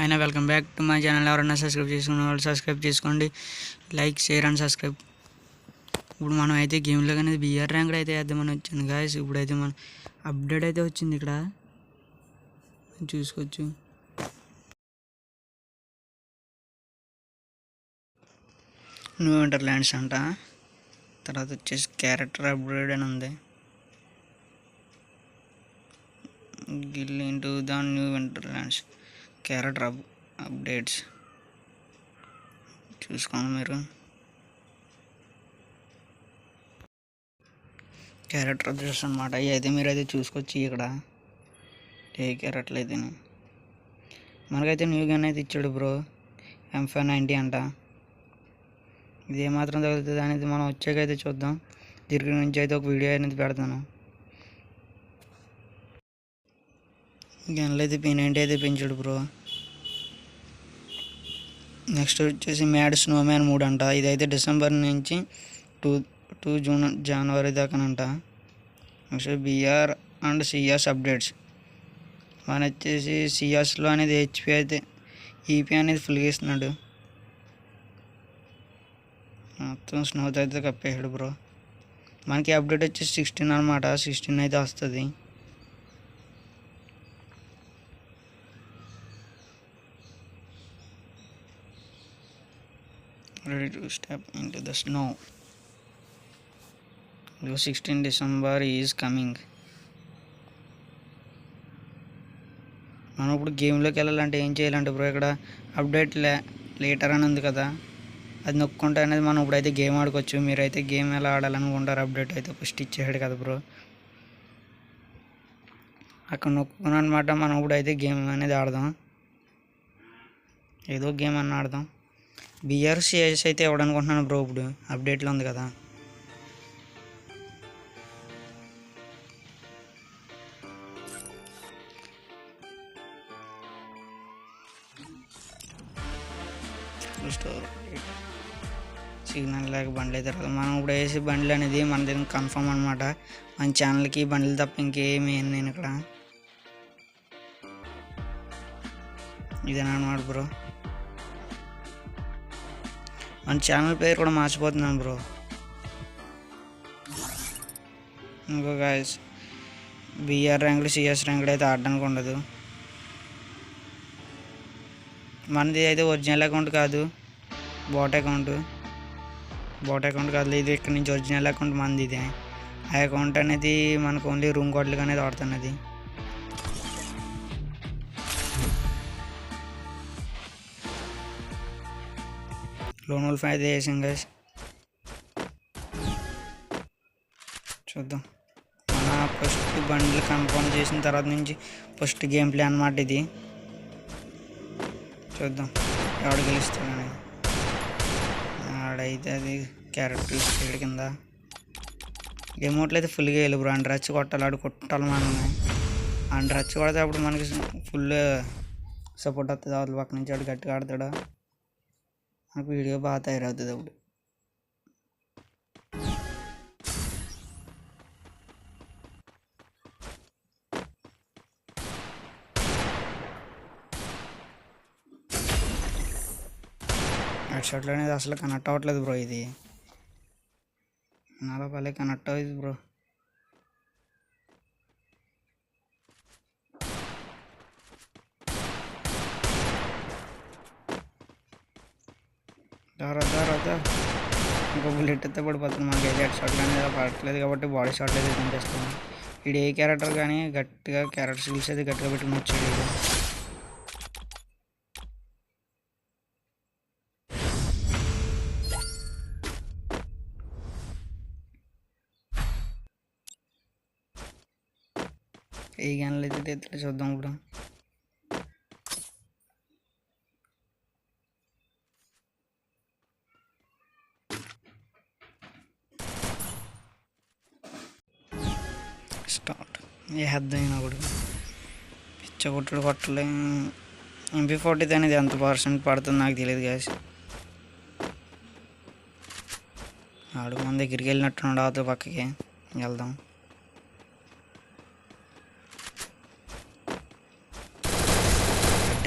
అయినా welcome back to my channel. ఎవరైనా subscribe చేసుకున్న వాళ్ళు సబ్స్క్రైబ్ చేసుకోండి, లైక్ షేర్ అండ్ సబ్స్క్రైబ్. ఇప్పుడు మనం అయితే గేమ్లో కానీ బిఆర్ ర్యాంక్ అయితే వేద్దామని వచ్చింది గాయస్. ఇప్పుడైతే మన అప్డేట్ అయితే వచ్చింది, ఇక్కడ చూసుకోవచ్చు. న్యూ వింటర్లాండ్స్ అంట, తర్వాత వచ్చేసి క్యారెక్టర్ అప్గ్రేడ్ అని ఉంది. గిల్ into the new winterlands character updates చూసుకోండి మీరు. క్యారెక్టర్ అప్డేట్స్ అనమాట. ఇవి అయితే మీరు అయితే చూసుకోవచ్చు. ఇక్కడ ఏ క్యారెక్టర్లు అయితే మనకైతే న్యూ గన్ అయితే ఇచ్చాడు బ్రో, M590 అంట. ఇది ఏమాత్రం తగులుతుంది అనేది మనం వచ్చాకైతే చూద్దాం. దీని నుంచి అయితే ఒక వీడియో అనేది పెడతాను. గన్లు అయితే P90 అయితే పెంచాడు బ్రో. నెక్స్ట్ వచ్చేసి మ్యాడ్ స్నోమ్యాన్ 3 అంట. ఇదైతే డిసెంబర్ నుంచి 2 జనవరి దాకానంట. Next BR and CS updates. మన వచ్చేసి సిఎస్లో అనేది హెచ్పి అయితే ఈపీ అనేది ఫుల్గా ఇస్తున్నాడు. మొత్తం స్నోతో అయితే కప్పేసాడు బ్రో. మనకి అప్డేట్ వచ్చేసి 16 అనమాట. 16 అయితే వస్తుంది. Ready to step in to the snow. 16 December is coming. మనం ఇప్పుడు గేమ్లోకి వెళ్ళాలంటే ఏం చేయాలంటే బ్రో, ఇక్కడ అప్డేట్ లేటర్ అని ఉంది కదా, అది నొక్కుంటే అనేది మనం ఇప్పుడైతే గేమ్ ఆడుకోవచ్చు. మీరైతే గేమ్ ఎలా ఆడాలనుకుంటారు, అప్డేట్ అయితే ఫస్ట్ ఇచ్చేసాడు కదా బ్రో, అక్కడ నొక్కుని అనమాట. మనం ఇప్పుడైతే గేమ్ అనేది ఆడదాం, ఏదో గేమ్ అన్న ఆడదాం. బిఆర్సిఎస్ అయితే ఇవ్వడనుకుంటున్నాను బ్రో, ఇప్పుడు అప్డేట్లో ఉంది కదా. సిగ్నల్ లేక బండ్లు అయితే రాదు. మనం ఇప్పుడు వేసే బండ్లు అనేది మన దగ్గర కన్ఫర్మ్ అనమాట. మన ఛానల్కి బండ్లు తప్ప ఇంకేమి నేను ఇక్కడ ఇదేనమాట బ్రో. మన ఛానల్ పేరు కూడా మార్చిపోతున్నాను బ్రో. ఇంకో గాయస్, బిఆర్ ర్యాంకుడు సిఎస్ ర్యాంకుడు అయితే ఆడడానికి ఉండదు. మనది అయితే ఒరిజినల్ అకౌంట్ కాదు, బాట్ అకౌంట్ కాదు ఇది. ఇక్కడ నుంచి ఒరిజినల్ అకౌంట్ మనది. ఇదే ఆ అకౌంట్ అనేది మనకు ఓన్లీ రూమ్ కోడ్లుగా అనేది వాడుతున్నది. లోన్ వోల్ఫ్ అయితే వేసాం గైస్. చూద్దాం. మన ఫస్ట్ బండ్లు కన్ఫర్మ్ చేసిన తర్వాత నుంచి ఫస్ట్ గేమ్ ప్లే అన్నమాట ఇది. చూద్దాం ఎవడు గెలుస్తాడని. ఆడైతే అది క్యారెక్టర్ స్పీడ్ కింద ఎమౌంట్లు అయితే ఫుల్గా వేయాలి బ్రో. అండ్ రచ్చి కొట్టాలి, ఆడు కొట్టాలి మనల్ని. అండ్ రచ్చి కొడితే అప్పుడు మనకి ఫుల్ సపోర్ట్ వస్తుంది. అవతల పక్క నుంచి ఆడు గట్టిగా ఆడతాడు, మనకు వీడియో బాగా తయారవుతుంది అప్పుడు. హెడ్ షాట్లో అనేది అసలు కనెక్ట్ అవ్వట్లేదు బ్రో. ఇది నాలో భలే కనెక్ట్ అవుతుంది బ్రో. దారా ఇంకో బుల్లెట్ అయితే పడిపోతుంది. మనకి అయితే హెడ్ షాట్లు అనేది పడట్లేదు కాబట్టి బాడీ షాట్ అయితే తినిపిస్తుంది. వీడు ఏ క్యారెక్టర్ కానీ గట్టిగా క్యారెక్టర్ స్కిల్స్ అయితే గట్టిగా పెట్టుకుని వచ్చాడు వీడు. ఏ గన్లు అయితే ఎత్తులో చూద్దాం ఇప్పుడు. స్టార్ట్ వేద్దాం. అప్పుడు పిచ్చ కొట్టలే. MP40 అనేది ఎంత పర్సెంట్ పడుతుంది నాకు తెలియదు గాయస్. ఆడు మన దగ్గరికి వెళ్ళినట్టున్నాడు, అవతల పక్కకి వెళ్దాం.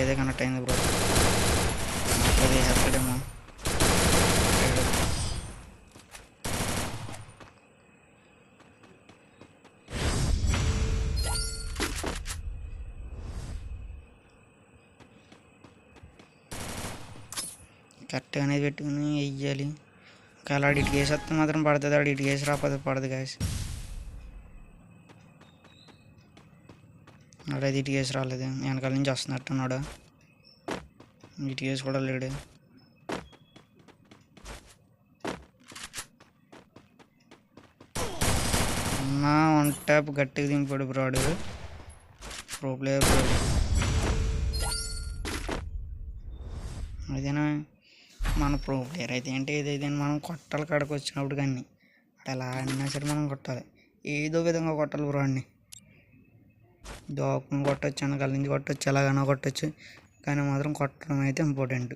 అయితే కనెక్ట్ అయింది బ్రో. అది వేసేస్తాడేమో. కరెక్ట్ అనేది పెట్టుకుని వెయ్యాలి. ఒకవేళ ఆడు ఇటు వేసేస్తే మాత్రం పడుతుంది, ఆడు ఇటు వేసి రాకపోతే పడదు గాయస్. ఆడైతే ఇటు వేసి రాలేదు, వెనకాల నుంచి వస్తున్నట్టున్నాడు. ఇటు వేసి కూడా లేడు. అన్నా వన్ ట్యాప్ గట్టిగా దింపాడు బ్రాడు. Pro player bro. అదేనా మన ప్రో ప్లేయర్ అయితే ఏంటి ఏదైతే మనం కొట్టాలి కాడికి వచ్చినప్పుడు, కానీ అక్కడ ఎలా ఆడినా సరే మనం కొట్టాలి, ఏదో విధంగా కొట్టాలి బ్రో. అన్ని దోకుని కొట్టచ్చు, వెనకాల నుంచి కొట్టచ్చు, ఎలాగైనా కొట్టచ్చు, కానీ మాత్రం కొట్టడం అయితే ఇంపార్టెంట్.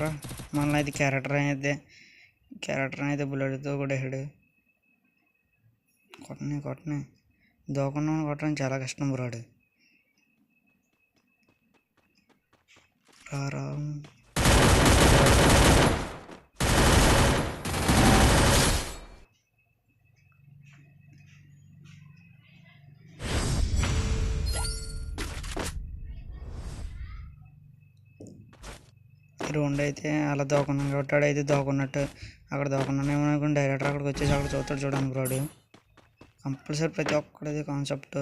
రా మళ్ళీ అయితే క్యారెక్టర్ అయితే బుల్లెట్తో కూడా హెడ్ కొట్టనే దోకుండా కొట్టడం చాలా కష్టం బ్రాడు. రా రౌండ్ అయితే అలా దోకున్నాను కాబట్టి ఆడైతే దోకున్నట్టు, అక్కడ దోకున్నానేమో అనుకుని డైరెక్టర్ అక్కడికి వచ్చేసి అక్కడ చూస్తాడు చూడండి బ్రాడు. కంపల్సరీ ప్రతి ఒక్కడిది కాన్సెప్ట్.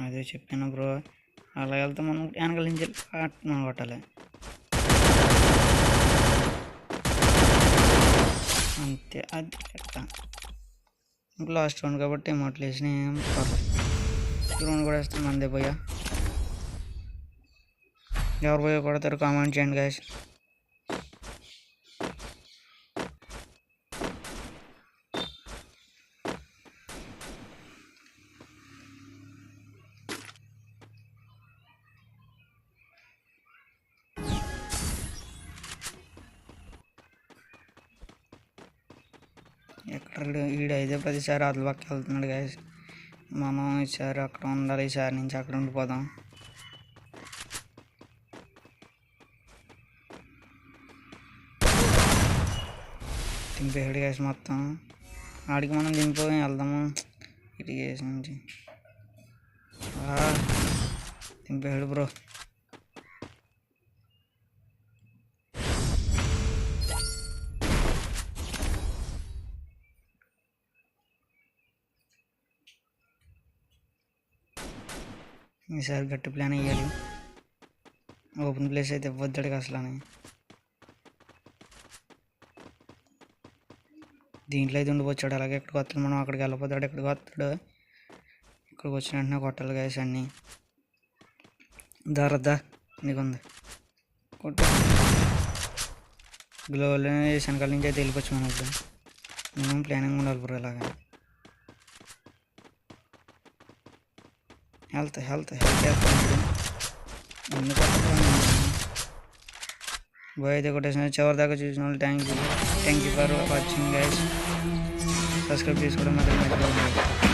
అదే చెప్పాను బ్రో, అలా వెళ్తే మనం వెనకాల నుంచి మనం కొట్టాలి అంతే. అది ఎట్లా లాస్ట్ రౌండ్ కాబట్టి ఎమోట్లు వేసిన ఏం పర్లేదు. రౌండ్ కూడా వేస్తాం మందే పోయా. ఎవరు పోయా కొడతారు కామెంట్ చేయండి గాయస్. ఎక్కడ ఈడైతే ప్రతిసారి అతల పక్క వెళ్తున్నాడు గాయస్. మనం ఈసారి అక్కడ ఉండాలి, ఈసారి నుంచి అక్కడ ఉండిపోదాం. దింపేసాడు గాయస్ మొత్తం. ఆడికి మనం దింపుకొని వెళ్దాము ఇటు కేసు నుంచి. దింపేసాడు బ్రో. ఈసారి గట్టి ప్లాన్ వేయాలి. ఓపెన్ ప్లేస్ అయితే ఇవ్వద్దాడు అసలు. దీంట్లో అయితే ఉండిపోచ్చాడు. అలాగే ఎక్కడికి వస్తాడు, మనం అక్కడికి వెళ్ళిపోతాడు. ఎక్కడికి వస్తాడు, ఇక్కడికి వచ్చిన వెంటనే కొట్టాలి గాయస్ అన్నీ. దారద్దా నీకుంది కొట్టు. గ్లోలో వెనకాల నుంచి అయితే వెళ్ళిపోవచ్చు మనకు. మనం ప్లానింగ్ ఉండాలి బ్రో. ఇలాగా హెల్త్ ఎందుకు బాయ్ అయితే కొట్టేసిన. చివరి దాకా చూసిన వాళ్ళు thank you for watching guys. Subscribe చేసుకోవడం మాత్రం మర్చిపోకండి.